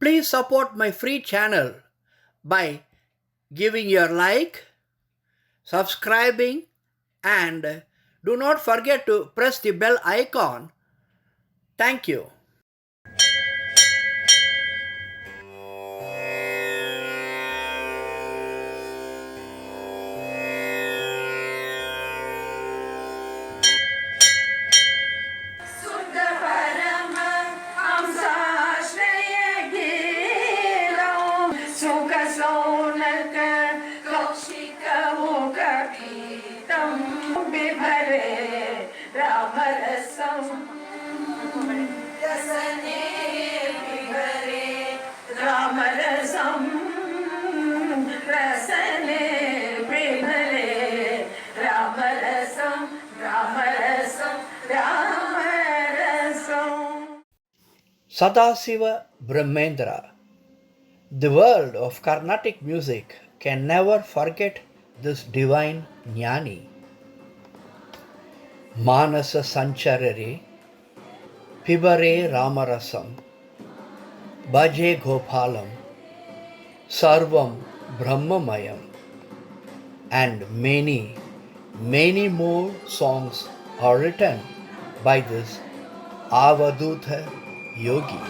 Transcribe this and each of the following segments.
Please support my free channel by giving your like, subscribing, and do not forget to press the bell icon. Thank you. Pibare, ramarasam, rasane, pibare, ramarasam, rasane, pibare, ramarasam, ramarasam, ramarasam. Sadasiva Brahmendra. The world of Carnatic music can never forget this divine jnani. Manase sancharare, Pibare ramarasam, bhaje gopalam, Sarvam brahma and many more songs are written by this avadhuta yogi.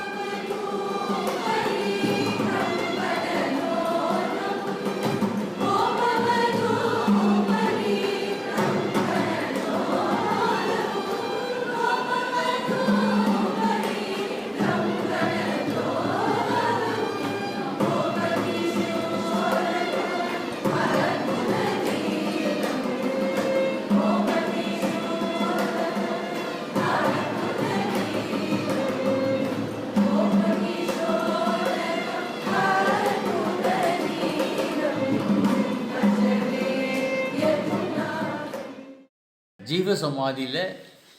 ஜீவ சமாதியில்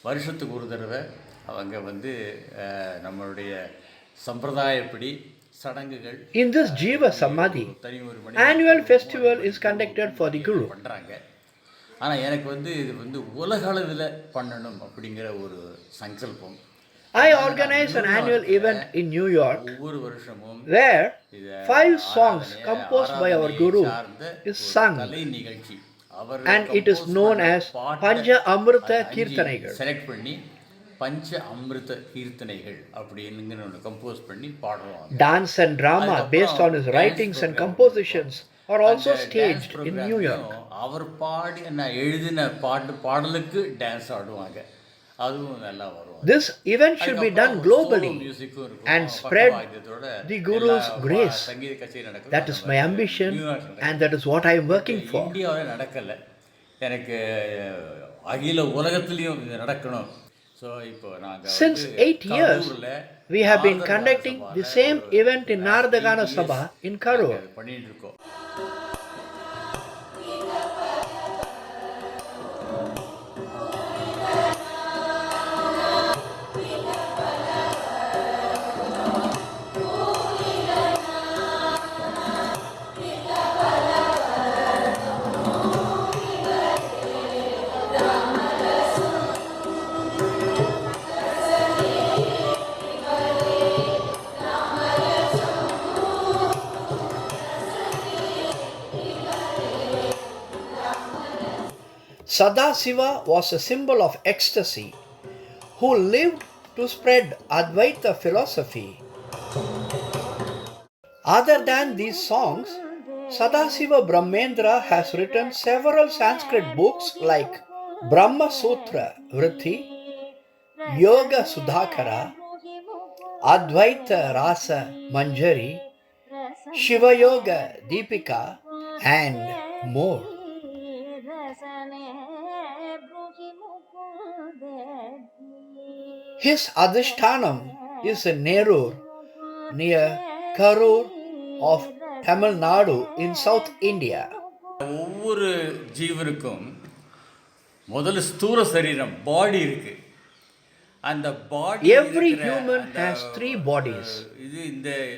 வருஷத்துக்கு ஒரு தடவை அவங்க நம்மளுடைய சம்பிரதாயப்படி சடங்குகள். In this Jiva Samadhi, annual festival is conducted for the Guru. பண்ணுறாங்க. ஆனால் எனக்கு இது உலக அளவில் பண்ணணும் அப்படிங்கிற ஒரு சங்கல்பம். I organize an annual event in New York where 5 songs composed by our Guru is sung, and it is known as Pancha Amrita Kirtanaigal. Select பண்ணி பஞ்ச அமிர்த கீர்த்தனைகள் அப்படின்னு கம்போஸ் பண்ணி பாடுறோம். Dance and drama based on his writings and compositions are also staged in New York. அவர் பாடி நான் எழுதின பாடலுக்கு dance ஆடுவாங்க. அதுவும் நல்லா வரும். This event should be done globally and spread the Guru's grace. That is my ambition and that is what I am working for. இந்தியாவில் நடக்கலை, எனக்கு அகில உலகத்திலையும் இது நடக்கணும். Since 8 years, we have been conducting the same event in Nardagana Sabha in Karur. Sadasiva was a symbol of ecstasy who lived to spread Advaita philosophy. Other than these songs, Sadasiva Brahmendra has written several Sanskrit books like Brahma Sutra Vritti, Yoga Sudhakara, Advaita Rasa Manjari, Shiva Yoga Deepika, and more. His adhishthanam is in Nerur, near Karur of Tamilnadu in South India. ஒவ்வொரு ஜீவனுக்கும் முதல்ல ஸ்தூல சரீரம் பாடி இருக்கு. அந்த பாடி Every human has 3 bodies.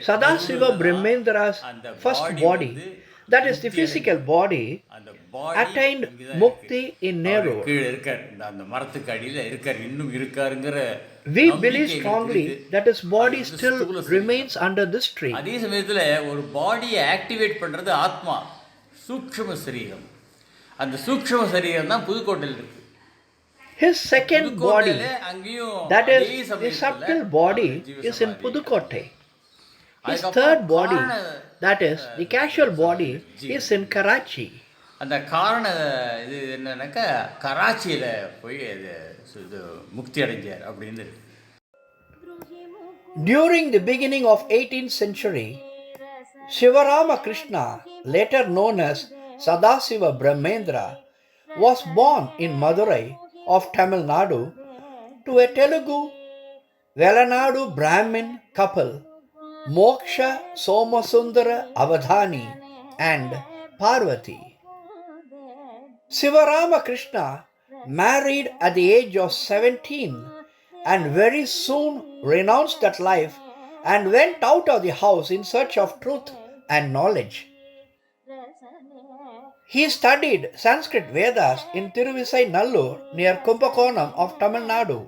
Sadasiva Brahmendra's first body, that is the physical body, attained mukti in Nerur. கீழே இருக்கார், அந்த மரத்துக்கு அடியில் இருக்கார், இன்னும் இருக்காருங்கிற We believe நம்பிக்கை எங்களுக்கு strongly இருக்கு. that his body அது வந்து still ஸ்தூல சரீரம். remains under this tree. அதே சமயத்தில் ஒரு பாடியை ஆக்டிவேட் பண்ணுறது ஆத்மா, சூக்ஷ்ம சரீரம். அந்த சூக்ஷ்ம சரீரம் தான் புதுக்கோட்டையில் இருக்கு. His second body, அங்கேயும் that அதே is the சமயத்துல subtle body, is in Pudukkottai. His third body, that is the casual body, is in Karachi. அந்த காரண இது என்னன்னாக்கா கராச்சியில் போய் இது முக்தி அடைஞ்சார் அப்படின்னு இருக்கு. During the beginning of 18th century, Shivarama Krishna, later known as Sadasiva Brahmendra, was born in Madurai of Tamilnadu to a Telugu Velanadu Brahmin couple, Moksha Somasundara Avadhani and Parvati. Sivarama Krishna married at the age of 17 and very soon renounced that life and went out of the house in search of truth and knowledge. He studied Sanskrit Vedas in Nallur near Kumbakonam of Tamil Nadu.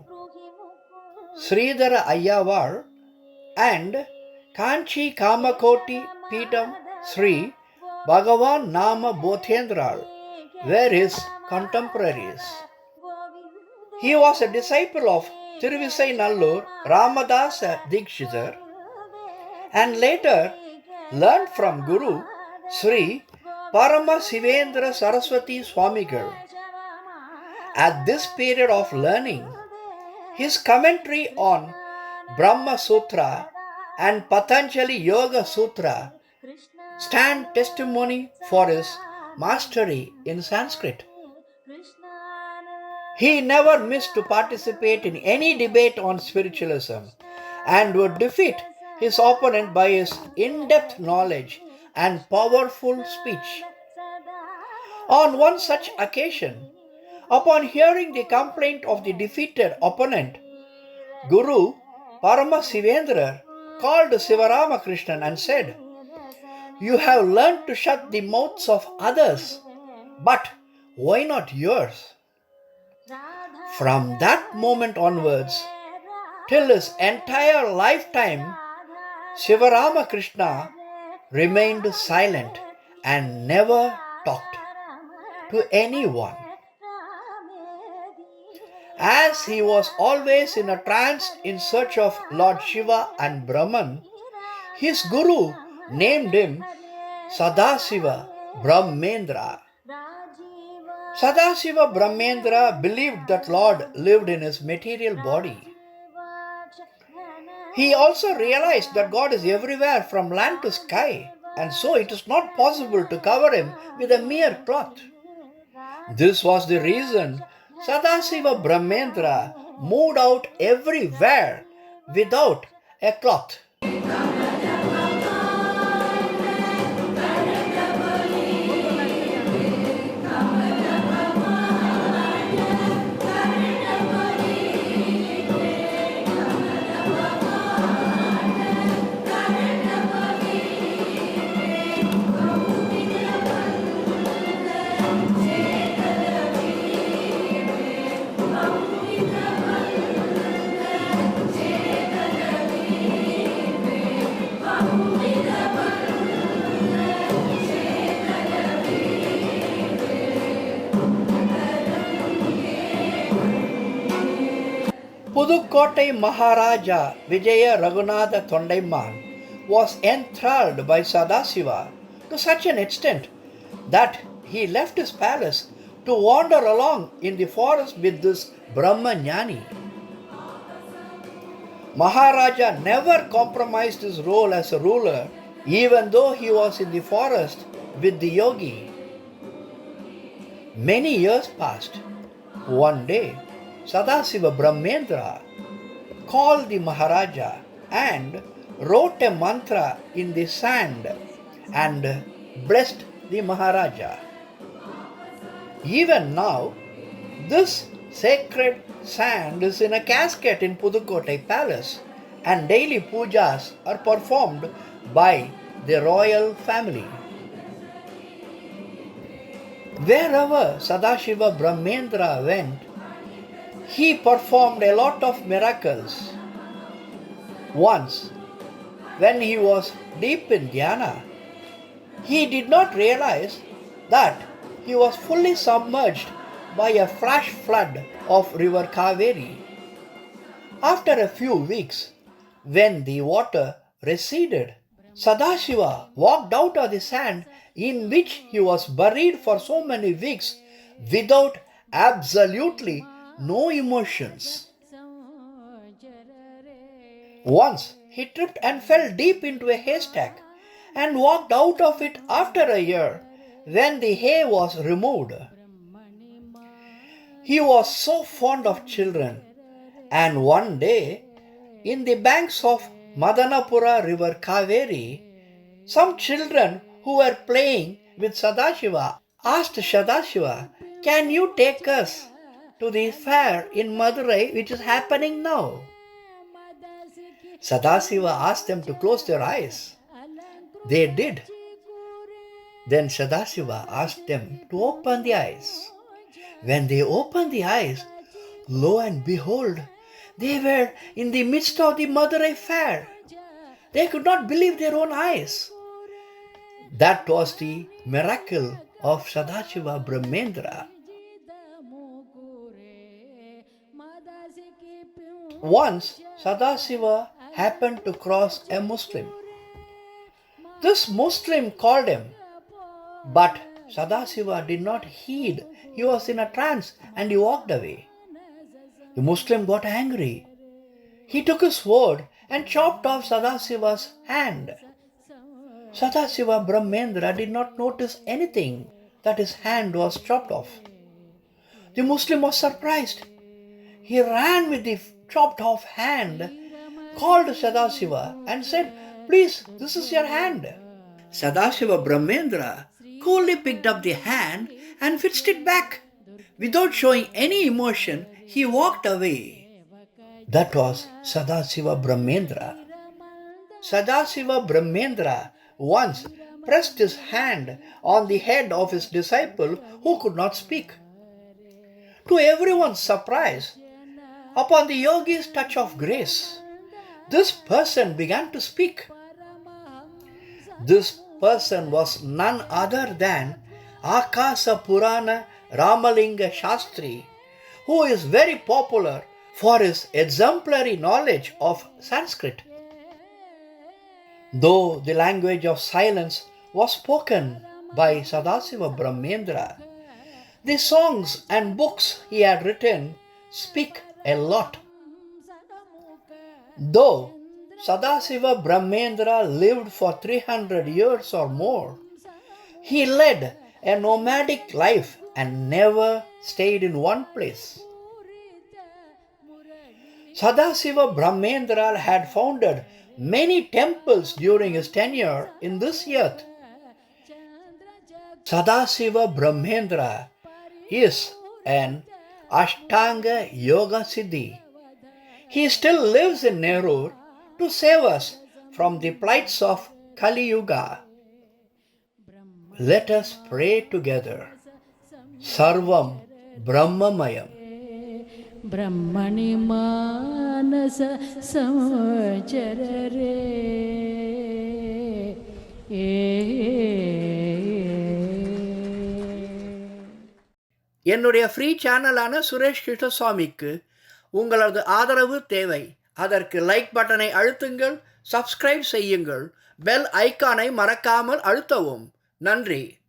Sridhara Ayyaval and Kanchi Kamakoti Peetam Sri Bhagavan Nama Bhotendral were his contemporaries. He was a disciple of Nallur Ramadasa Dikshitar and later learned from Guru Sri Paramasivendra Saraswati swamigal. At this period of learning, his commentary on Brahma Sutra and Patanjali Yoga Sutra stand testimony for his mastery in Sanskrit. He never missed to participate in any debate on spiritualism and would defeat his opponent by his in-depth knowledge and powerful speech. On one such occasion, upon hearing the complaint of the defeated opponent, Guru Paramasivendra called Sivarama Krishnan and said, "You have learned to shut the mouths of others, but why not yours?" From that moment onwards, till his entire lifetime, Sivarama Krishna remained silent and never talked to anyone. As he was always in a trance in search of Lord Shiva and Brahman, his guru named him Sadasiva Brahmendra. Sadasiva Brahmendra believed that Lord lived in his material body. He also realized that God is everywhere from land to sky, and so it is not possible to cover him with a mere cloth. This was the reason Sadasiva Brahmendra moved out everywhere without a cloth. Pudukkottai Maharaja Vijaya Raghunatha Thondaiman was enthralled by Sadasiva to such an extent that he left his palace to wander along in the forest with this Brahma Jnani. Maharaja never compromised his role as a ruler, even though he was in the forest with the yogi. Many years passed. One day, Sadasiva Brahmendra called the Maharaja and wrote a mantra in the sand and blessed the Maharaja. Even now, this sacred sand is in a casket in Pudukkottai Palace and daily pujas are performed by the royal family. Wherever Sadasiva Brahmendra went, He performed a lot of miracles. Once, when he was deep in dhyana, he did not realize that he was fully submerged by a flash flood of river Kaveri. After a few weeks, when the water receded, Sadasiva walked out of the sand in which he was buried for so many weeks without absolutely no emotions. Once he tripped and fell deep into a haystack and walked out of it after a year when the hay was removed. He was so fond of children, and one day, in the banks of Madanapura river Kaveri, some children who were playing with Sadasiva asked Sadasiva, "Can you take us to the fair in Madurai which is happening now?" Sadasiva asked them to close their eyes. They did. Then Sadasiva asked them to open the eyes. When they opened the eyes, lo and behold, they were in the midst of the Madurai fair. They could not believe their own eyes. That was the miracle of Sadasiva Brahmendra. Once, Sadasiva happened to cross a Muslim. This Muslim called him, but Sadasiva did not heed. He was in a trance and he walked away. The Muslim got angry. He took his sword and chopped off Sadasiva's hand. Sadasiva Brahmendra did not notice anything that his hand was chopped off. The Muslim was surprised. He ran with the chopped off hand, called Sadasiva and said, "Please, this is your hand." Sadasiva Brahmendra coolly picked up the hand and fixed it back. Without showing any emotion, he walked away. That was Sadasiva Brahmendra. Sadasiva Brahmendra once pressed his hand on the head of his disciple who could not speak. To everyone's surprise, upon the yogi's touch of grace, this person began to speak. This person was none other than Akasa Purana Ramalinga Shastri, who is very popular for his exemplary knowledge of Sanskrit. Though the language of silence was spoken by Sadasiva Brahmendra, the songs and books he had written speak a lot. Though Sadasiva Brahmendra lived for 300 years or more, he led a nomadic life and never stayed in one place. Sadasiva Brahmendra had founded many temples during his tenure in this earth. Sadasiva Brahmendra is an Ashtanga Yoga Siddhi. He still lives in Nerur to save us from the plights of Kali Yuga. Let us pray together. Sarvam mayam. Brahmani Manase sancharare. என்னுடைய free சேனலான Suresh கிருஷ்ணசுவாமிக்கு உங்களது ஆதரவு தேவை. அதற்கு like பட்டனை அழுத்துங்கள், subscribe செய்யுங்கள், bell ஐக்கானை மறக்காமல் அழுத்தவும். நன்றி.